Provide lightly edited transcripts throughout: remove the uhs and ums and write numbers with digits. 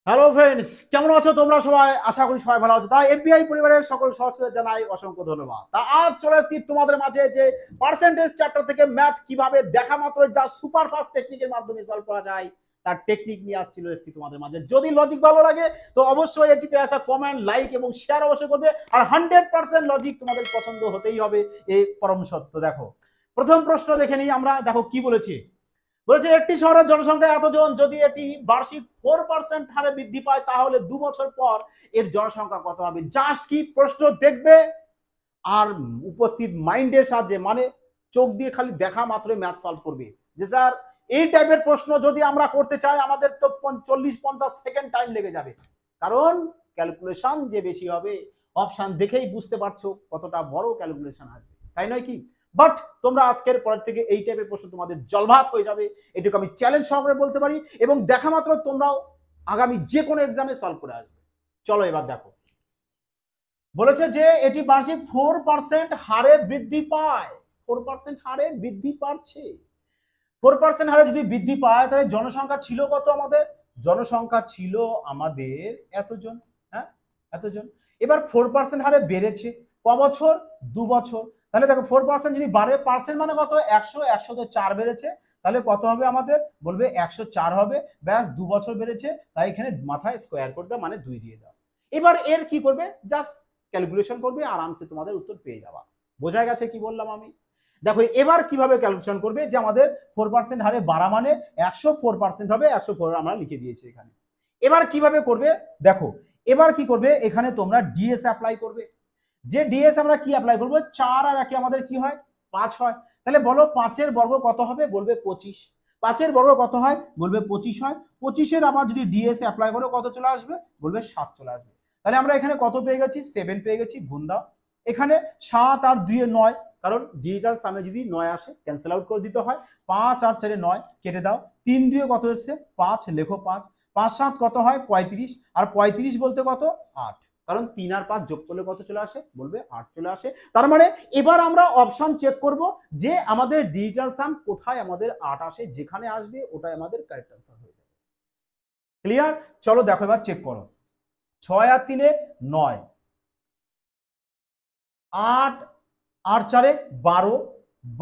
Hello friends, কেমন আছো তোমরা সবাই? আশা করি সবাই ভালো আছো। তাই এফবিআই পরিবারের সকল সদস্যদের জানাই অসংখ্য ধন্যবাদ। তা আজ চলে এসেছি তোমাদের মাঝে যে পার্সেন্টেজ চ্যাপ্টার থেকে ম্যাথ কিভাবে দেখা মাত্র যা সুপার ফাস্ট টেকনিকের মাধ্যমে সলভ করা যায় তার টেকনিক নিয়ে এসেছি তোমাদের মাঝে। যদি লজিক ভালো লাগে তো অবশ্যই এটিতে আসা কমেন্ট, লাইক এবং শেয়ার অবশ্যই করবে। আর 100% লজিক তোমাদের পছন্দ হতেই হবে, এই পরম সত্য। দেখো প্রথম প্রশ্ন দেখে নিই আমরা। দেখো কি বলেছি, বলেছে একটি শহরের জনসংখ্যা এতজন, যদি এটি বার্ষিক 4% হারে বৃদ্ধি পায় তাহলে 2 বছর পর এর জনসংখ্যা কত হবে। জাস্ট কি প্রশ্ন দেখবে আর উপস্থিত মাইন্ডের সাহায্যে, মানে চোখ দিয়ে খালি দেখা মাত্রই ম্যাথ সলভ করবে। যে স্যার এই টাইপের প্রশ্ন যদি আমরা করতে চাই আমাদের তো 40-50 সেকেন্ড টাইম লেগে যাবে, কারণ ক্যালকুলেশন যে বেশি হবে। অপশন দেখেই বুঝতে পারছো কতটা বড় ক্যালকুলেশন আসবে, তাই নয় কি? বাট তোমরা আজকের পর থেকে এই টাইপের প্রশ্ন তোমাদের জলভাত হয়ে যাবে, এটুকু আমি চ্যালেঞ্জ সহকারে বলতে পারি। এবং দেখা মাত্র তোমরাও আগামী যে কোনো এক্সামে সলভ করে আসবে। চলো এবার দেখো, বলেছে যে এটি বার্ষিক 4% হারে বৃদ্ধি পায়। 4% হারে বৃদ্ধি পাচ্ছে। 4% হারে যদি বৃদ্ধি পায় তাহলে জনসংখ্যা ছিল কত আমাদের? জনসংখ্যা ছিল আমাদের এতজন। হ্যাঁ, এতজন। এবার 4% হারে বেড়েছে ক বছর? 2 বছর। তাহলে দেখো 4% যদি বাড়ে, পার্সেন্ট মানে কত? 100, 100 তে 4 বেড়েছে, তাহলে কত হবে আমাদের? বলবে 104 হবে। ব্যাস 2 বছর বেড়েছে, তাই এখানে মাথায় স্কোয়ার করে দাও, মানে 2 দিয়ে দাও। এবার এর কি করবে? জাস্ট ক্যালকুলেশন করবে, আরামসে তোমাদের উত্তর পেয়ে যাবা। বোঝা গেছে কি বললাম আমি? দেখো এবার কিভাবে ক্যালকুলেশন করবে, যে আমাদের 4% হারে বাড়া মানে 104% হবে। 104 আমরা লিখে দিয়েছি এখানে। এবার কিভাবে করবে দেখো, এবার কি করবে, এখানে তোমরা ডিএস অ্যাপ্লাই করবে। যে ডিএস আমরা কি অ্যাপ্লাই করবো? 4 আর 1 আমাদের কি হয়? 5 হয়। তাহলে বলো 5 এর বর্গ কত হবে? বলবে 25। 5 এর বর্গ কত হয়? বলবে 25 হয়। 25 এর আবার যদি ডিএস অ্যাপ্লাই করো কত চলে আসবে? বলবে 7 চলে আসবে। তাহলে আমরা এখানে কত পেয়ে গেছি? 7 পেয়ে গেছি। গুণ দাও। এখানে 7 আর 2 এ 9, কারণ ডিজিটাল সামে যদি 9 আসে ক্যান্সেল আউট করে দিতে হয়। 5 আর 4 এ 9 কেটে দাও। 3 2 কত এসছে? 5, লেখো 5। 5 7 কত হয়? 35। আর 35 বলতে কত? 8, কারণ 3 আর 5 যোগ করলে কত চলে আসে? বলবে 8 চলে আসে। তার মানে এবার আমরা অপশন চেক করব যে আমাদের ডিজিটাল সাম কোথায় আমাদের 8 আসে, যেখানে আসবে ওটাই আমাদের কারেক্ট आंसर হয়ে যাবে। ক্লিয়ার? চলো দেখো এবার চেক করো। 6 আর 3 এ 9, 8 আর 4 এ 12,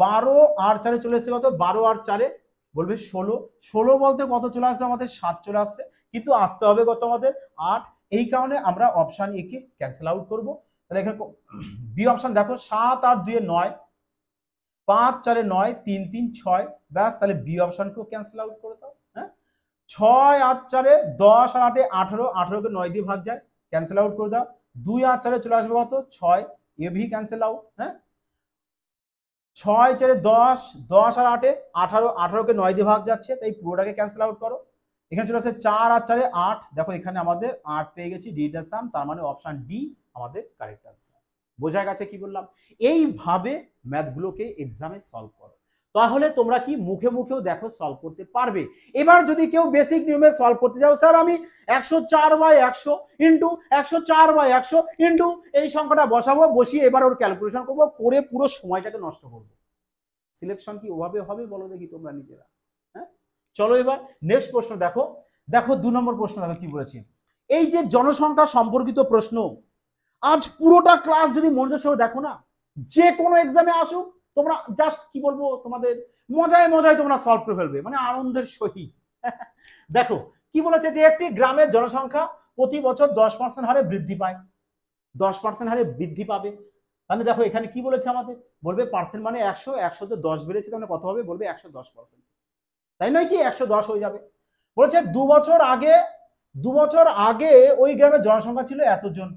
12 আর 4 এ চলে এসেছে কত? 12 আর 4 এ বলবে 16। 16 বলতে কত চলে আসবে আমাদের? 7 চলে আসছে, কিন্তু আসতে হবে কত আমাদের? 8। এই কারণে আমরা option A K cancel out করব। তাহলে এখানে বি অপশন দেখো, 7 আর 2 এ 9, 5 4 এ 9, 3 3 6। ব্যাস, তাহলে বি অপশন কেও ক্যান্সেল আউট করে দাও। হ্যাঁ, 6 আর 4 এ 10 আর 8 এ 18, 18 কে 9 দিয়ে ভাগ যায়, ক্যান্সেল আউট করে দাও। 2 আর 4 এ চলে আসবে কত? 6, এ ভি ক্যান্সেল আউট। হ্যাঁ, 6 4 এ 10, 10 আর 8 এ 18, 18 কে 9 দিয়ে ভাগ যাচ্ছে, তাই পুরোটাকে ক্যান্সেল আউট করো। এখানে চলে আসে 4 আর 4 এ 8। দেখো এখানে আমাদের 8 পেয়ে গেছি ডিজিটাল সাম, তার মানে অপশন ডি আমাদের কারেক্ট आंसर। বোঝা গেছে কি বললাম? এইভাবে ম্যাথগুলোকে এক্সামে সলভ করো, তাহলে তোমরা কি মুখে মুখেও দেখো সলভ করতে পারবে। এবার যদি কেউ বেসিক নিয়মে সলভ করতে যাও, স্যার আমি 104/100 ইন্টু 104/100 ইন্টু এই সংখ্যাটা বসাবো, বসিয়ে এবার ওর ক্যালকুলেশন করবো, করে পুরো সময়টাকে নষ্ট করবো। সিলেকশন কি ওভাবে হবে বলো দেখি তোমরা নিজেরা? হ্যাঁ, চলো এবার নেক্সট প্রশ্ন দেখো। দেখো 2 নম্বর প্রশ্ন দেখো কি বলেছি। এই যে জনসংখ্যা সম্পর্কিত প্রশ্ন, আজ পুরোটা ক্লাস যদি মনোযোগ সহ দেখো না, যে কোনো এক্সামে আসুক তোমরা জাস্ট কি বলবো, তোমাদের মজায় মজায় তোমরা সলভ করে ফেলবে, মানে আনন্দের সহিত। দেখো কি বলেছে, যে একটি গ্রামের জনসংখ্যা প্রতি বছর 10% হারে বৃদ্ধি পায়। 10% হারে বৃদ্ধি পাবে। তাহলে দেখো এখানে কি বলেছে আমাদের? বলবে পার্সেন্ট মানে 100, 100 তে 10 বেড়েছে, তাহলে কত হবে? বলবে 110%। তাই নয় কি? 110 হয়ে যাবে। বলেছে 2 বছর আগে ওই গ্রামের জনসংখ্যা ছিল এতজন।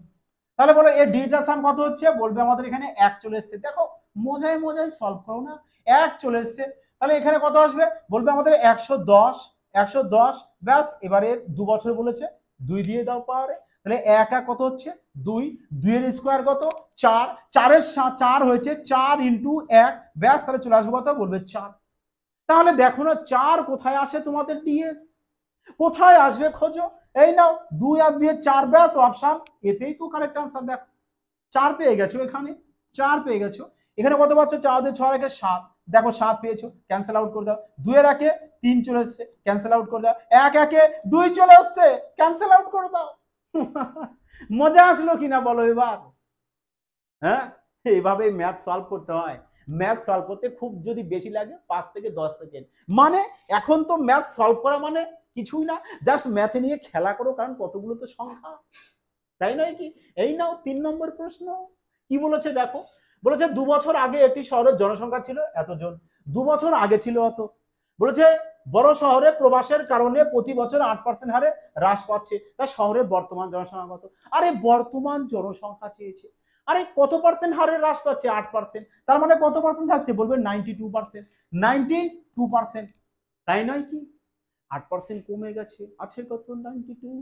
তাহলে বলো এর ডিজিটাল সাম কত হচ্ছে? বলবে আমাদের এখানে 1 চলে এসছে। দেখো মজায় মজায় সলভ করো না, 1 চলে এসছে। তাহলে এখানে কত আসবে? বলবে আমাদের 110, 110। ব্যাস, এবারে 2 বছর বলেছে, 2 দিয়ে দাও পারে। তাহলে 1 আর কত হচ্ছে? 2, 2 এর স্কোয়ার কত? 4, 4 এর 4 হয়েছে 4 ইন্টু 1। ব্যাস, তাহলে চলে আসবে কত? বলবে 4। তাহলে দেখো না 4 কোথায় আসে তোমাদের ডিএস? কোথায় আসবে খোঁজো। এই নাও 2 আর 2 এর 4, ব্যাস অপশন এতেই তো কারেক্ট आंसर। দেখো 4 পেয়ে গেছো, এখানে 4 পেয়ে গেছো। এখানে কত পাচ্ছ? 4 2 6 1 7। দেখো 7 পেয়েছো, ক্যান্সেল আউট করে দাও। 2 এর 1 তিন চলে এসছে, ক্যান্সেল আউট করে দাও। এক একে দুই চলে এসছে, ক্যান্সেল আউট করে দাও। মজা আসলো কিনা বলো এবার? হ্যাঁ, এইভাবে ম্যাথ সলভ করতে হয়। ম্যাথ সলভ করতে খুব যদি বেশি লাগে 5 থেকে 10 সেকেন্ড। মানে এখন তো ম্যাথ সলভ করা মানে কিছুই না, জাস্ট ম্যাথে নিয়ে খেলা করো, কারণ কতগুলো তো সংখ্যা, তাই নয় কি? এই নাও 3 নম্বর প্রশ্ন। কি বলেছে দেখো, বলেছে 2 বছর আগে একটি শহরের জনসংখ্যা ছিল এতজন। 2 বছর আগে ছিল অত। বলেছে বড় শহরে প্রবাসের কারণে প্রতি বছর 8% হারে হ্রাস পাচ্ছে, তা শহরের বর্তমান জনসংখ্যা কত? আরে বর্তমান জনসংখ্যা চেয়েছে। আরে কত পার্সেন্ট হারে হ্রাস পাচ্ছে? 8%। তার মানে কত পার্সেন্ট থাকছে? বলবে 92%। 92%, তাই নয় কি? 8% কমে গেছে, আছে কত? 92।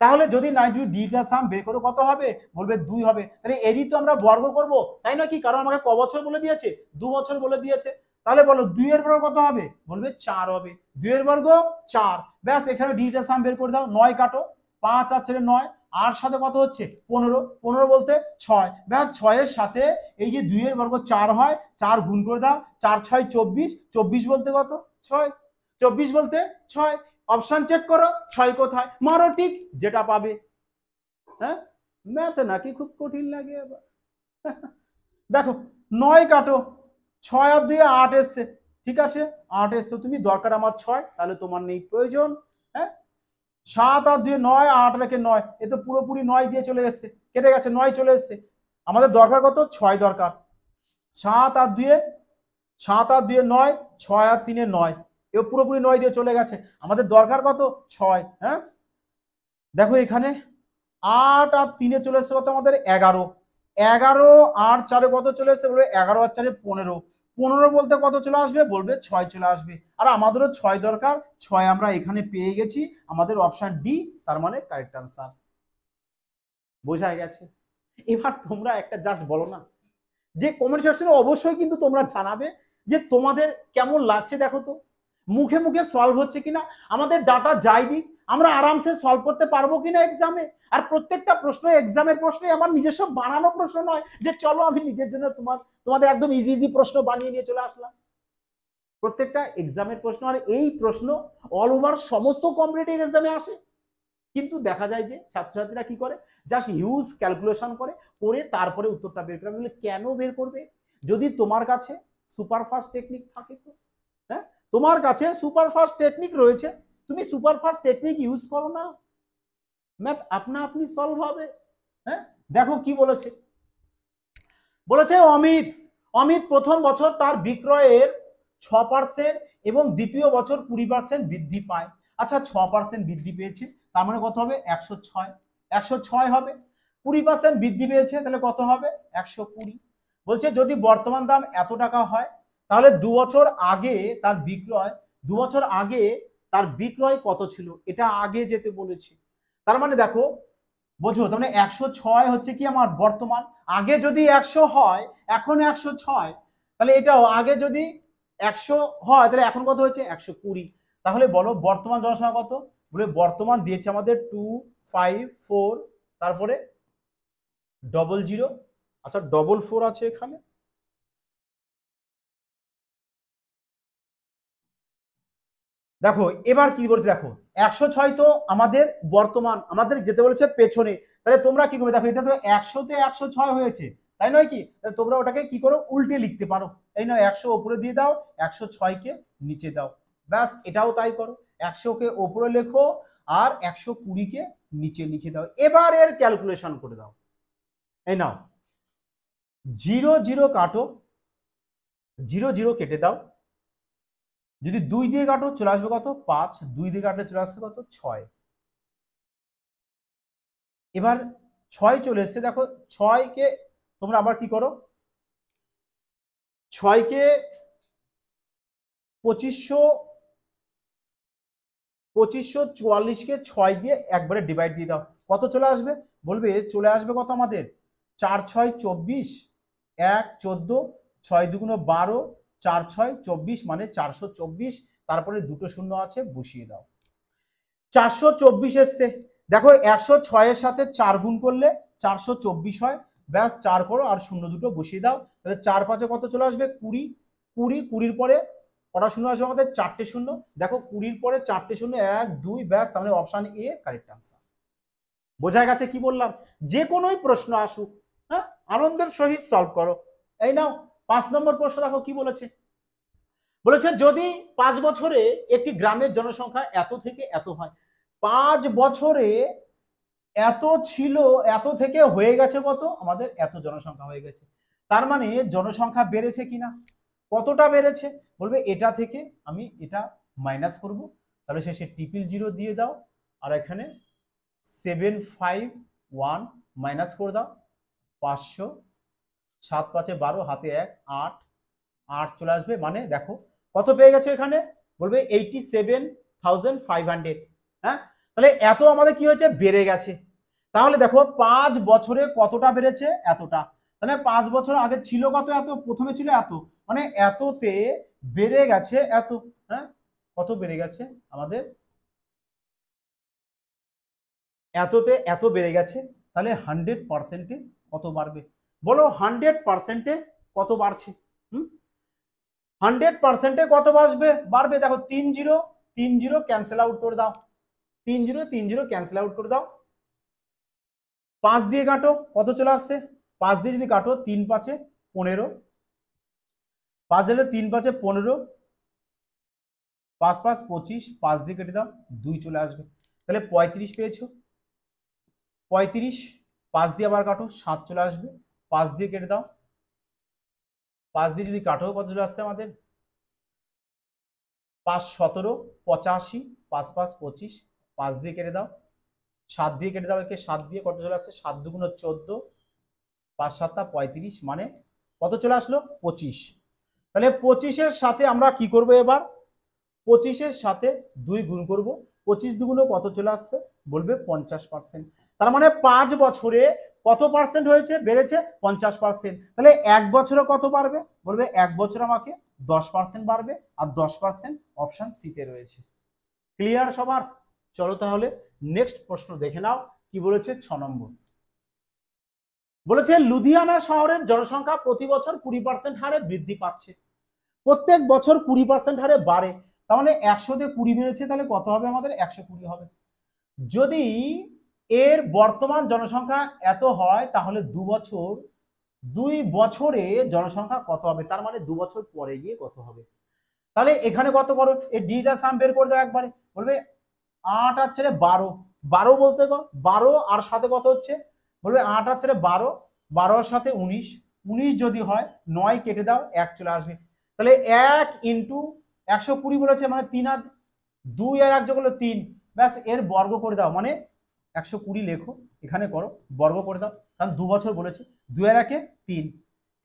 তাহলে যদি 92 ডিটা সাম বের করো কত হবে? বলবে 2 হবে। তাহলে এরই তো আমরা বর্গ করব, তাই না কি? কারণ আমাকে ক বছর বলে দিয়েছে? 2 বছর বলে দিয়েছে। তাহলে বলো 2 এর বর্গ কত হবে? বলবে 4 হবে। 2 এর বর্গ 4। ব্যাস, এখানে ডিটা সাম বের করে দাও। 9 কাটো, 5 আর 4 9, আর সাথে কত হচ্ছে? 15। 15 বলতে 6। ব্যাস, 6 এর সাথে এই যে 2 এর বর্গ 4 হয়, 4 গুণ করে দাও। 4 6 24। 24 বলতে কত? 6। 24 বলতে 6। অপশন চেক করো, 6 কোথায়, মারো টিক, যেটা পাবে। হ্যাঁ, ম্যাথ নাকি খুব কঠিন লাগে এবার? দেখো 9 কাটো, 6 আর 2 8 এসছে, ঠিক আছে 8 এসছে, তুমি দরকার আমার 6, তাহলে তোমার নেই প্রয়োজন। হ্যাঁ, 7 আর 2 9, 8 রেখে 9, এ তো পুরোপুরি 9 দিয়ে চলে এসছে, কেটে গেছে, 9 চলে এসছে। আমাদের দরকার কত? 6 দরকার। 7 আর 2 7 আর 2 9, 6 আর 3 9, এ পুরোপুরি 9 দিয়ে চলে গেছে। আমাদের দরকার কত? 6। হ্যাঁ, দেখো এখানে 8 আর 3 চলে এসছে কত? আমাদের 11। 11 আর 4 কত চলে এসছে? বলবে 11 আর 4 15। 15 বলতে কত চলে আসবে? বলবে 6 চলে আসবে। আর আমাদেরও 6 দরকার, 6 আমরা এখানে পেয়ে গেছি, আমাদের অপশন ডি, তার মানে কারেক্ট আনসার। বোঝা গেছে? এবার তোমরা একটা জাস্ট বলো না, যে কমেন্ট সেকশনে অবশ্যই কিন্তু তোমরা জানাবে যে তোমাদের কেমন লাগছে। দেখো তো মুখে মুখে সলভ হচ্ছে কিনা, আমাদের ডাটা যাই দিক, আমরা আরামসে সলভ করতে পারবো কিনা এক্সামে। আর প্রত্যেকটা প্রশ্ন এক্সামের প্রশ্নই আমার নিজস্ব বানানো প্রশ্ন নয়, যে চলো আমি নিজের জন্য তোমাদের একদম ইজি ইজি প্রশ্ন বানিয়ে নিয়ে চলে আসলাম। প্রত্যেকটা এক্সামের প্রশ্ন, আর এই প্রশ্ন অল ওভার সমস্ত কম্পিটিটিভ এক্সামে আসে। কিন্তু দেখা যায় যে ছাত্রছাত্রীরা কি করে, জাস্ট হিউজ ক্যালকুলেশন করে তারপরে উত্তরটা বের করে। কেন বের করবে? যদি তোমার কাছে সুপারফাস্ট টেকনিক থাকে তো। হ্যাঁ, তোমার কাছে সুপারফাস্ট টেকনিক রয়েছে, তুমি সুপারফাস্ট টেকনিক ইউজ করো না, ম্যাথ আপনা আপনি সলভ হবে। হ্যাঁ, দেখো কি বলেছে, বলেছে অমিত অমিত প্রথম বছর তার বিক্রয়ের 6% এবং দ্বিতীয় বছর 20% বৃদ্ধি পায়। আচ্ছা, 6% বৃদ্ধি পেয়েছে, তার মানে কত হবে? 106। 106 হবে। 20% বৃদ্ধি পেয়েছে, তাহলে কত হবে? 120। বলছে যদি বর্তমান দাম এত টাকা হয়, তাহলে 2 বছর আগে তার বিক্রয় 2 বছর আগে তার বিক্রয় কত ছিল, এটা আগে যেতে বলেছি। তার মানে দেখো, বোঝো, তার মানে 106 হচ্ছে কি আমার বর্তমান। আগে যদি 100 হয়, এখন 106, তাহলে এটাও আগে যদি 100 হয়, তাহলে এখন কত হয়েছে? 120। তাহলে বলো বর্তমান জনসংখ্যা কত? বলে বর্তমান দিয়েছে আমাদের 254, তারপরে 00, আচ্ছা 44 আছে এখানে। দেখো এবার কি বলছে, দেখো 106 তো আমাদের বর্তমান, আমাদের যেতে বলেছে পেছনে। তাহলে তোমরা কি করবে? দেখো এটা তো 100-তে 106 হয়েছে, তাই নয় কি? তোমরা ওটাকে কি করো? উল্টে লিখতে পারো। এই নয়, 100 উপরে দিয়ে দাও, 106-কে নিচে দাও। ব্যাস, এটাও তাই করো, 100-কে উপরে লেখো আর 120-কে নিচে লিখে দাও। এবার এর ক্যালকুলেশন করে দাও। এই নাও 0 0 কাটো, 0 0 কেটে দাও। যদি 2 দিয়ে কাটো চলে আসবে কত? 5। 2 দিয়ে কাটলে চলে আসছে কত? 6। এবার 6 চলে এসছে, দেখো 6-কে তোমরা আবার কি করো? 6-কে 2544-কে 6 দিয়ে একবারে ডিভাইড দিয়ে দাও, কত চলে আসবে? বলবে চলে আসবে কত আমাদের? 4 6 24, 1 14, 6 2 12, 4 6 24, মানে 424। তারপরে দুটো শূন্য আছে, বসিয়ে দাও। 424 এসছে। দেখো 106 এর সাথে 4 গুণ করলে 424 হয়। ব্যাস, 4 করো আর শূন্য দুটো বসিয়ে দাও। তাহলে 4 5-এ কত চলে আসবে? 20। 20 20-র পরে কটা শূন্য আসবে আমাদের? 4টে শূন্য। দেখো 20 পরে 4টে শূন্য, 1 2, ব্যাস, তাহলে অপশন এ কারেক্ট আনসার। বোঝা গেছে কি বললাম? যে কোনোই প্রশ্ন আসুক, হ্যাঁ, আনন্দের সহিত সলভ করো। এই নাও 5 নম্বর প্রশ্ন, দেখো কি বলেছে। বলেছে যদি 5 বছরে একটি গ্রামের জনসংখ্যা এত থেকে এত হয়, 5 বছরে এত ছিল, এত থেকে হয়ে গেছে কত আমাদের? এত জনসংখ্যা হয়ে গেছে। তার মানে জনসংখ্যা বেড়েছে কিনা, কতটা বেড়েছে? বলবে এটা থেকে আমি এটা মাইনাস করব, তাহলে শেষে 000 দিয়ে দাও, আর এখানে 751 মাইনাস করে দাও, 500, 7 5 12, হাতে 1, 8, 8 চলে আসবে। মানে দেখো কত পেয়ে গেছে এখানে? বলবে 87,500। হ্যাঁ, তাহলে এত আমাদের কি হয়েছে? বেড়ে গেছে। তাহলে দেখো 5 বছরে কতটা বেড়েছে? এতটা। তাহলে 5 বছর আগে ছিল কত? এত, প্রথমে ছিল এত, মানে এততে বেড়ে গেছে এত। হ্যাঁ, কত বেড়ে গেছে আমাদের? এততে এত বেড়ে গেছে। তাহলে 100%-এ কত বাড়বে? বলো 100%-এ কত বাড়ছে? 100%-এ কত বাড়বে? দেখো 3 0 ক্যান্সেল আউট করে দাও, 3 0 ক্যান্সেল আউট করে দাও, 5 দিয়ে কাটো, কত চলে আসছে? 5 দিয়ে যদি কাটো, 3 5 15, 5 দিলে 3 5 15, 5 5 25, 5 দিয়ে কেটে দাও, 2 চলে আসবে। তাহলে 35 পেয়েছো। 35, 5 দিয়ে আবার কাটো, 7 চলে আসবে। 5 দিয়ে কেটে দাও, 5 দিয়ে যদি কাটো কত চলে আসছে আমাদের? 5 17, 85, 5 5 25, 5 দিয়ে কেটে দাও, 7 দিয়ে কেটে দাও, একে 7 দিয়ে, কত চলে আসছে? 7 2 14, 5 7 35, মানে কত চলে আসলো? 25। তাহলে 25-এর সাথে আমরা কি করব এবার? 25-এর সাথে 2 গুণ করব। 25 2 কত চলে আসছে? বলবে 50%। তার মানে 5 বছরে কত পার্সেন্ট হয়েছে? বেড়েছে 50%। তাহলে 1 বছরে কত বাড়বে? বলবে 1 বছর আমাকে 10% বাড়বে, আর 10% অপশন সিতে রয়েছে। ক্লিয়ার সবার? চলো তাহলে নেক্সট প্রশ্ন দেখে নাও কি বলেছে। 6 নম্বর বলেছে লুধিয়ানা শহরের জনসংখ্যা প্রতি বছর 20% হারে বৃদ্ধি পাচ্ছে, প্রত্যেক বছর 20% হারে বাড়ে। তার মানে 100-তে 20 বেড়েছে, তাহলে কত হবে আমাদের? 120 হবে। যদি এর বর্তমান জনসংখ্যা এত হয়, তাহলে 2 বছরে জনসংখ্যা কত হবে? তার মানে 2 বছর পরে গিয়ে কত হবে? তাহলে এখানে কত করো, এই ডিটা সাম বের করে দাও একবারে। বলবে 8 আর 4 12, 12 বলতে 12 আর সাথে কত হচ্ছে? বলবে 8 আর 4 12, 12 এর সাথে 19, 19 যদি হয় 9 কেটে দাও, 1 চলে আসবে। তাহলে 1 ইন্টু 120 বলেছে, মানে 3 আর 2 আর 1 যোগ হলো 3, ব্যাস এর বর্গ করে দাও, মানে 120 লেখো, এখানে করো বর্গ করে দাও, কারণ 2 বছর বলেছে। 2 আর 1 3,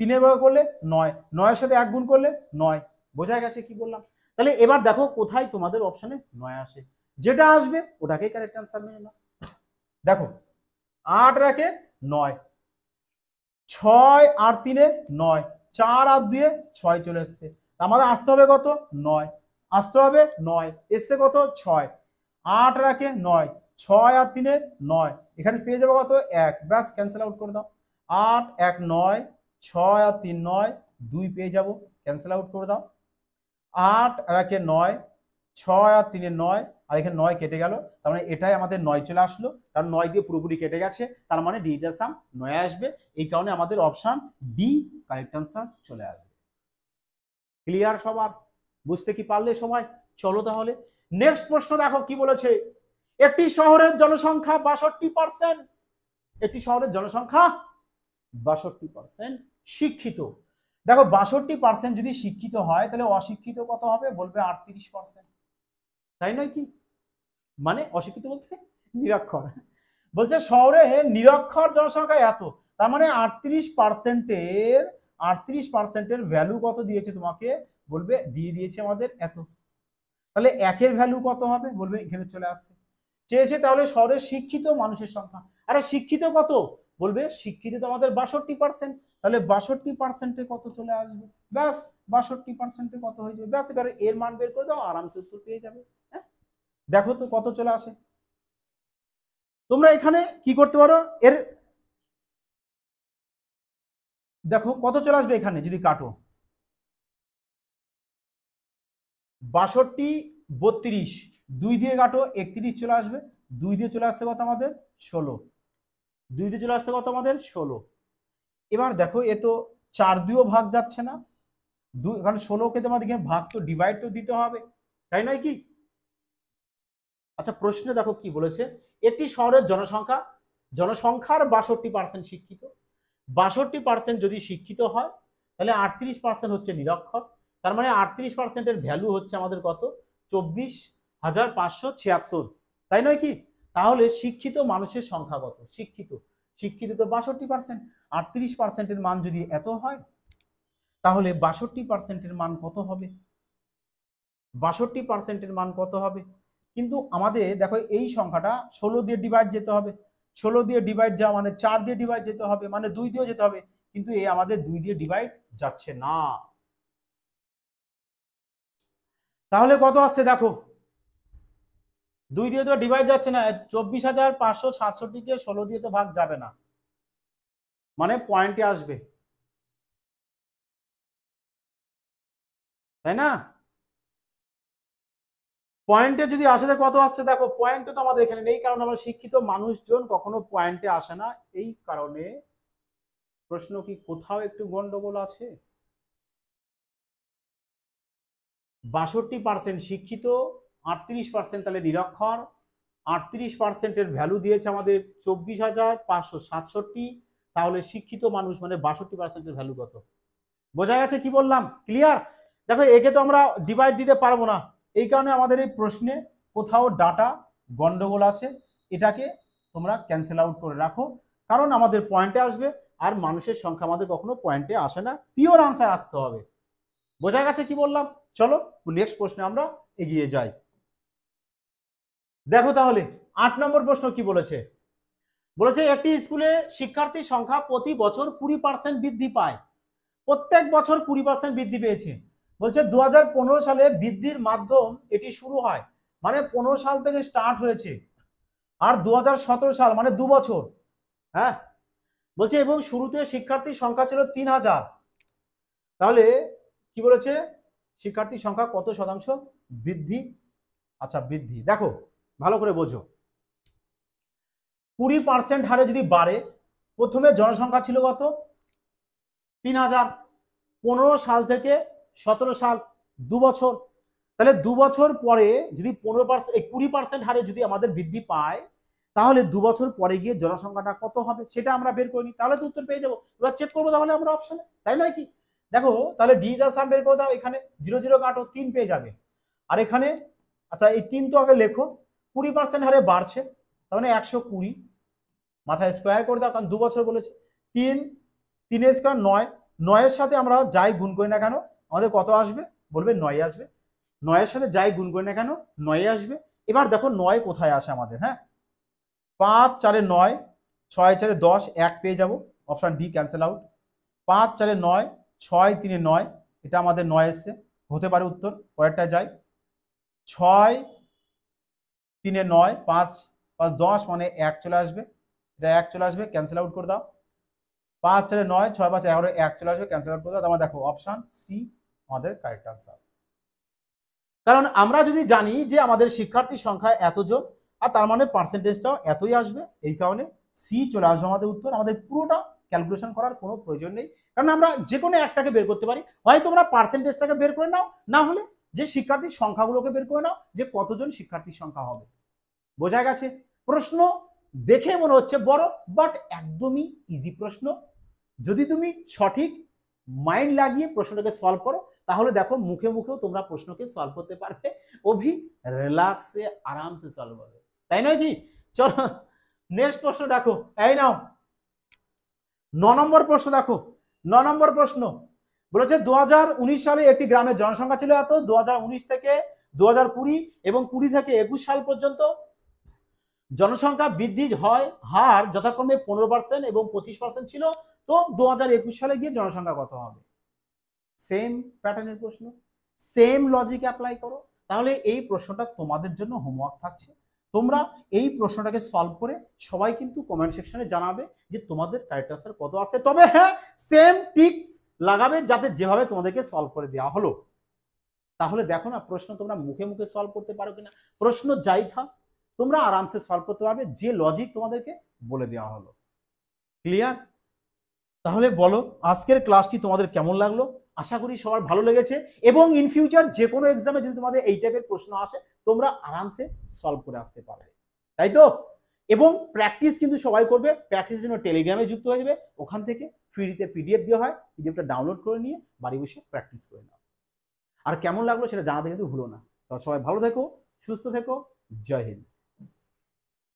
3 এর বর্গ করলে 9, 9 এর সাথে 1 গুণ করলে 9। বোঝা গেছে কি বললাম? তাহলে এবার দেখো কোথায় তোমাদের অপশনে 9 আসে, যেটা আসবে ওটাকেই কারেক্ট আনসার মেনে নাও। দেখো 8 আর 1 9, 6 আর 3 9, 4 আর 2 6 চলে এসছে। আমাদের আসতে হবে কত? 9, আসতে হবে 9, এসছে কত? 6। 8 আর 1 9, 6 আর 3 9, এখানে পেয়ে যাবো কত? 1, ব্যাস ক্যান্সেল আউট করে দাও। 8 1 9, 6 আর 3 9, 2 পেয়ে যাবো, ক্যান্সেল আউট করে দাও। 8 আর 1 9, 6 আর 3 9, আর এখানে 9 কেটে গেল, তার মানে এটাই আমাদের 9 চলে আসলো, কারণ 9 দিয়ে পুরোপুরি কেটে গেছে, তার মানে ডিটার সাম 9 আসবে। এই কারণে আমাদের অপশন ডি কারেক্ট আনসার চলে আসবে। ক্লিয়ার সবার? বুঝতে কি পারলে সবাই? চলো তাহলে নেক্সট প্রশ্ন দেখো কি বলেছে। একটি শহরের জনসংখ্যা 62%, একটি শহরের জনসংখ্যা 62% শিক্ষিত। দেখো 62% যদি শিক্ষিত হয়, তাহলে অশিক্ষিত কত হবে? বলবে 38%, তাই নয় কি? মানে অশিক্ষিত বলতে নিরক্ষর। বলছে শহরে নিরক্ষর জনসংখ্যা এত, তার মানে 38%-এর ভ্যালু কত দিয়েছে তোমাকে? বলবে দিয়ে দিয়েছে আমাদের এত। তাহলে 1-এর ভ্যালু কত হবে? বলবে এখানে চলে আসছে। চেয়েছে তাহলে শহরের শিক্ষিত মানুষের সংখ্যা। আরে শিক্ষিত কত? বলবে শিক্ষিত তো আমাদের 62%, তাহলে 62%-এ কত চলে আসবে? ব্যাস 62%-এ কত হয়ে যাবে, ব্যাস এবারে এর মান বের করে দাও, আরামসে উত্তর পেয়ে যাবে। হ্যাঁ, দেখো তো কত চলে আসে। তোমরা এখানে কি করতে পারো, এর দেখো কত চলে আসবে এখানে যদি কাটো। 62 32 2 দিয়ে কাটো 31 চলে আসবে, 2 দিয়ে চলে আসতে কত আমাদের 16, 2 দিয়ে চলে আসতে কত আমাদের 16। এবার দেখো এ তো 4 দিয়েও ভাগ যাচ্ছে না, কারণ 16কে তোমাদের ভাগ তো ডিভাইড তো দিতে হবে, তাই নয় কি? আচ্ছা প্রশ্নে দেখো কি বলেছে, একটি শহরের জনসংখ্যার 62% শিক্ষিত, 62% যদি শিক্ষিত হয় তাহলে 38% হচ্ছে নিরক্ষর, তার মানে 38%-এর ভ্যালু হচ্ছে আমাদের কত 24,576, তাই নয় কি? তাহলে শিক্ষিত মানুষের সংখ্যা কত? শিক্ষিত তো 62%, 38%-এর মান যদি এত হয় তাহলে 62%-এর মান কত হবে? 62%-এর মান কত হবে? কিন্তু আমাদের দেখো এই সংখ্যাটা 16 দিয়ে ডিভাইড যেতে হবে, 16 দিয়ে ডিভাইড যাওয়া মানে 4 দিয়ে ডিভাইড যেতে হবে, মানে 2 দিয়েও যেতে হবে, কিন্তু এ আমাদের 2 দিয়ে ডিভাইড যাচ্ছে না। তাহলে কত আসছে দেখো, 2 দিয়ে তো ডিভাইড যাচ্ছে না, 24,567-কে 16 দিয়ে তো ভাগ যাবে না, মানে পয়েন্টে আসবে, তাই না? পয়েন্টে যদি আসে কত আসছে দেখো, পয়েন্টে তো আমাদের এখানে নেই, কারণ আমরা শিক্ষিত মানুষজন কখনো পয়েন্টে আসে না, এই কারণে প্রশ্ন কি কোথাও একটু গন্ডগোল আছে? 62% শিক্ষিত, 38% তাহলে নিরক্ষর, 38%-এর ভ্যালু দিয়েছে আমাদের 24,567, তাহলে শিক্ষিত মানুষ মানে 62%-এর ভ্যালু কত? বোঝা গেছে কি বললাম? ক্লিয়ার? দেখো একে তো আমরা ডিভাইড দিতে পারবো না, এই কারণে আমাদের এই প্রশ্নে কোথাও ডাটা গন্ডগোল আছে, এটাকে তোমরা ক্যান্সেল আউট করে রাখো, কারণ আমাদের পয়েন্টে আসবে, আর মানুষের সংখ্যা আমাদের কখনো পয়েন্টে আসে না, পিওর আনসার আসতে হবে। বোঝা গেছে কি বললাম? চলো নেক্সট প্রশ্নে আমরা এগিয়ে যাই। দেখো তাহলে 8 নম্বর প্রশ্ন কি বলেছে, বলেছে একটি স্কুলে শিক্ষার্থীর সংখ্যা প্রতি বছর 20% বৃদ্ধি পায়, প্রত্যেক বছর 20% বৃদ্ধি পেয়েছে। বলছে 2015 সালে বৃদ্ধির মাধ্যম এটি শুরু হয়, মানে 15 সাল থেকে স্টার্ট হয়েছে, আর 2017 সাল মানে 2 বছর, হ্যাঁ বলছে, এবং শুরুতে শিক্ষার্থীর সংখ্যা ছিল 3,000, তাহলে কি বলেছে শিক্ষার্থীর সংখ্যা কত শতাংশ বৃদ্ধি? আচ্ছা বৃদ্ধি দেখো ভালো করে বোঝো, 20% হারে যদি বাড়ে, প্রথমে জনসংখ্যা ছিল কত 3,000, 15 সাল থেকে 17 সাল 2 বছর, তাহলে 2 বছর পরে যদি 15% 20% হারে যদি আমাদের বৃদ্ধি পায়, তাহলে 2 বছর পরে গিয়ে জনসংখ্যাটা কত হবে সেটা আমরা বের করে নিই, তাহলে তো উত্তর পেয়ে যাবো। এবার চেক করবো তাহলে আমরা অপশনে, তাই নয় কি? দেখো তাহলে ডিজিটাল সাম বের করে দাও, এখানে 0 0 কাটো 3 পেয়ে যাবে, আর এখানে আচ্ছা এই 3 তো আগে লেখো, 20% হারে বাড়ছে, তার মানে 120, মাথায় স্কোয়ার করে দাও, কারণ 2 বছর বলেছে, 3 3 স্কোয়ার 9, 9-এর সাথে আমরা যাই গুণ করি না কেন আমাদের কত আসবে, বলবে 9 আসবে, 9-এর সাথে যাই গুণ করি না কেন 9 আসবে। এবার দেখো 9 কোথায় আসে আমাদের, হ্যাঁ 5 4 9, 6 4 10, 1 পেয়ে যাব, অপশন ডি ক্যান্সেল আউট, 5 4 9, 6 3 9, এটা আমাদের 9 এসছে, হতে পারে উত্তর, পরেরটা যাই, 6 3 9, 5 5 10 মানে 1 চলে আসবে, এটা 1 চলে আসবে, ক্যান্সেল আউট করে দাও, 5 4 9, 6 5 11, 1 চলে আসবে, ক্যান্সেল আউট করে দাও, তোমরা দেখো অপশন সি আমাদের কারেক্ট আনসার। কারণ আমরা যদি জানি যে আমাদের শিক্ষার্থীর সংখ্যা এতজন, আর তার মানে পার্সেন্টেজটাও এতই আসবে, এই কারণে সি চলে আসবে আমাদের উত্তর, আমাদের পুরোটা ক্যালকুলেশন করার কোনো প্রয়োজন নেই, কারণ আমরা যে কোনো একটাকে বের করতে পারি, হয় তোমরা পার্সেন্টেজটাকে বের করে নাও, না হলে যে শিক্ষার্থীর সংখ্যাগুলোকে বের করে নাও, যে কতজন শিক্ষার্থীর সংখ্যা হবে। বোঝা গেছে? প্রশ্ন দেখে মনে হচ্ছে বড়, বাট একদমই ইজি প্রশ্ন, যদি তুমি সঠিক মাইন্ড লাগিয়ে প্রশ্নটাকে সলভ করো, তাহলে দেখো মুখে মুখেও তোমরা প্রশ্নকে সলভ করতে পারবে, অভি রিল্যাক্সে আরামসে সলভ হবে, তাই নয় কি? চলো নেক্সট প্রশ্ন দেখো, এই নাও 9 নম্বর প্রশ্ন দেখো, 9 নম্বর প্রশ্ন বলেছে 2019 সালে একটি গ্রামের জনসংখ্যা ছিল এত, 2019 থেকে 2020 এবং 20 থেকে 21 সাল পর্যন্ত জনসংখ্যা বৃদ্ধি হয় হার যথাক্রমে 15% এবং 25% ছিল, তো 2021 সালে গিয়ে জনসংখ্যা কত হবে? সেম প্যাটার্নের প্রশ্ন, সেম লজিক অ্যাপ্লাই করো, তাহলে এই প্রশ্নটা তোমাদের জন্য হোমওয়ার্ক থাকছে, তোমরা এই প্রশ্নটাকে সলভ করে সবাই কিন্তু কমেন্ট সেকশনে জানাবে যে তোমাদের কারেক্ট আনসার কত আসে, তবে হ্যাঁ সেম টিপস লাগাবে যাতে যেভাবে তোমাদেরকে সলভ করে দেওয়া হলো। তাহলে দেখো না প্রশ্ন তোমরা মুখে মুখে সলভ করতে পারো কিনা। প্রশ্ন যাই থাক তোমরা আরামসে সলভ করতে পারবে, যে লজিক তোমাদেরকে বলে দেওয়া হলো। ক্লিয়ার? তাহলে বলো আজকের ক্লাসটি তোমাদের কেমন লাগলো? আশা করি সবার ভালো লেগেছে, এবং ইন ফিউচার যে কোনো এক্সামে যদি তোমাদের এই টাইপের প্রশ্ন আসে তোমরা আরামসে সলভ করে আসতে পারবে, তাই তো? এবং প্র্যাকটিস কিন্তু সবাই করবে। প্র্যাকটিসের জন্য টেলিগ্রামে যুক্ত হয়ে যাবে, ওখান থেকে ফ্রিতে পিডিএফ দেওয়া হয়, পিডিএফটা ডাউনলোড করে নিয়ে বাড়ি বসে প্র্যাকটিস করে নাও। আর কেমন লাগলো সেটা জানাতে কিন্তু ভুলো না। তো সবাই ভালো থেকো, সুস্থ থেকো, জয় হিন্দ।